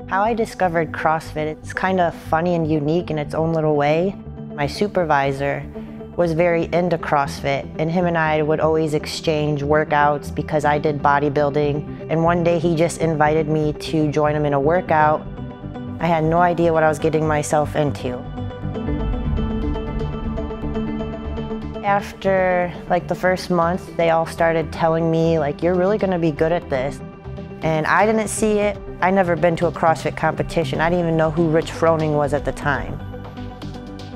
How I discovered CrossFit, it's kind of funny and unique in its own little way. My supervisor was very into CrossFit, and him and I would always exchange workouts because I did bodybuilding. And one day he just invited me to join him in a workout. I had no idea what I was getting myself into. After like the first month, they all started telling me, like, you're really gonna be good at this. And I didn't see it. I'd never been to a CrossFit competition. I didn't even know who Rich Froning was at the time.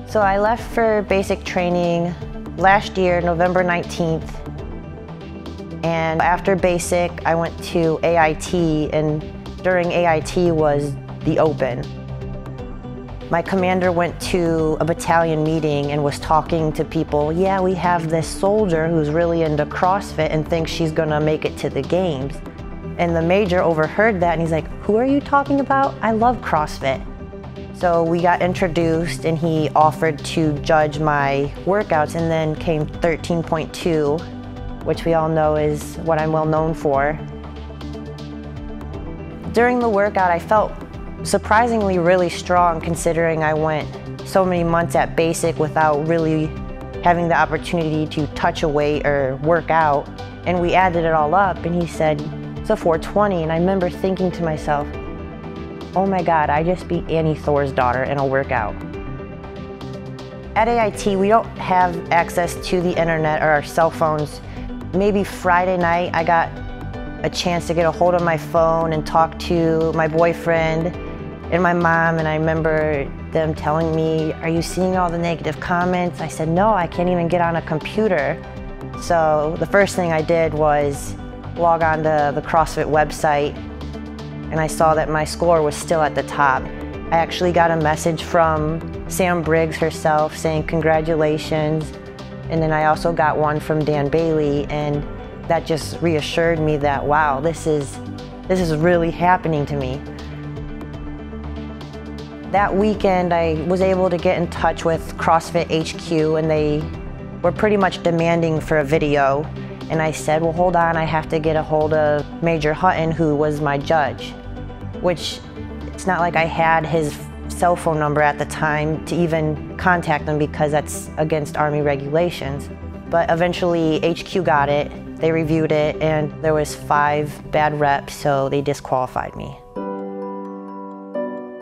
So I left for basic training last year, November 19th. And after basic, I went to AIT, and during AIT was the Open. My commander went to a battalion meeting and was talking to people. Yeah, we have this soldier who's really into CrossFit and thinks she's gonna make it to the games. And the major overheard that and he's like, who are you talking about? I love CrossFit. So we got introduced and he offered to judge my workouts, and then came 13.2, which we all know is what I'm well known for. During the workout, I felt surprisingly really strong, considering I went so many months at basic without really having the opportunity to touch a weight or work out. And we added it all up and he said, it's a 420. And I remember thinking to myself, oh my God, I just beat Annie Thor's daughter in a workout. At AIT, we don't have access to the internet or our cell phones. Maybe Friday night, I got a chance to get a hold of my phone and talk to my boyfriend and my mom, and I remember them telling me, are you seeing all the negative comments? I said, no, I can't even get on a computer. So the first thing I did was log on to the CrossFit website, and I saw that my score was still at the top. I actually got a message from Sam Briggs herself saying congratulations, and then I also got one from Dan Bailey, and that just reassured me that, wow, this is really happening to me. That weekend, I was able to get in touch with CrossFit HQ, and they were pretty much demanding for a video. And I said, well, hold on, I have to get a hold of Major Hutton, who was my judge, which it's not like I had his cell phone number at the time to even contact him because that's against Army regulations. But eventually HQ got it, they reviewed it, and there was 5 bad reps, so they disqualified me.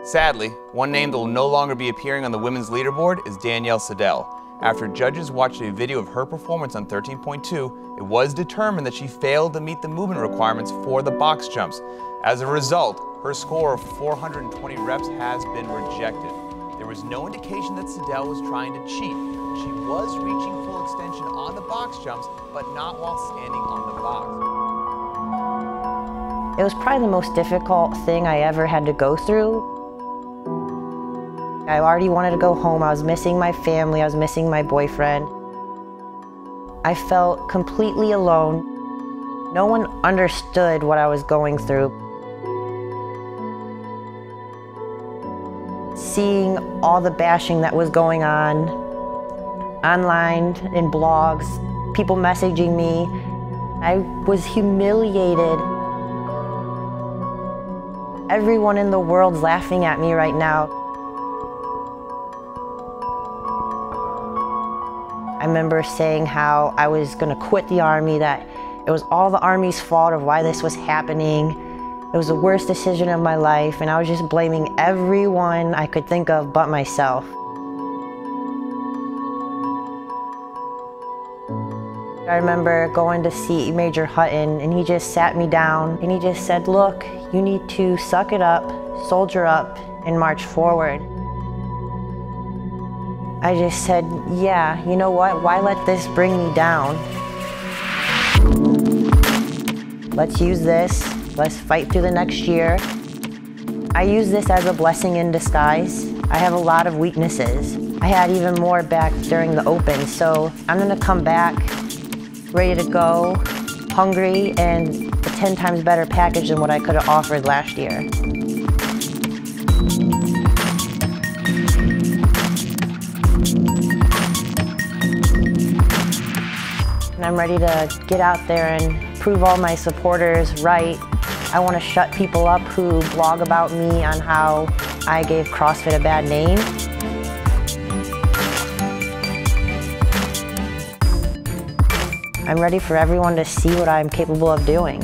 Sadly, one name that will no longer be appearing on the women's leaderboard is Danielle Sidell. After judges watched a video of her performance on 13.2, it was determined that she failed to meet the movement requirements for the box jumps. As a result, her score of 420 reps has been rejected. There was no indication that Sidell was trying to cheat. She was reaching full extension on the box jumps, but not while standing on the box. It was probably the most difficult thing I ever had to go through. I already wanted to go home. I was missing my family. I was missing my boyfriend. I felt completely alone. No one understood what I was going through. Seeing all the bashing that was going on online, in blogs, people messaging me, I was humiliated. Everyone in the world's laughing at me right now. I remember saying how I was gonna quit the Army, that it was all the Army's fault of why this was happening. It was the worst decision of my life, and I was just blaming everyone I could think of but myself. I remember going to see Major Hutton, and he just sat me down and he just said, look, you need to suck it up, soldier up, and march forward. I just said, yeah, you know what? Why let this bring me down? Let's use this. Let's fight through the next year. I use this as a blessing in disguise. I have a lot of weaknesses. I had even more back during the Open, so I'm gonna come back ready to go, hungry, and a 10 times better package than what I could have offered last year. And I'm ready to get out there and prove all my supporters right. I want to shut people up who blog about me on how I gave CrossFit a bad name. I'm ready for everyone to see what I'm capable of doing.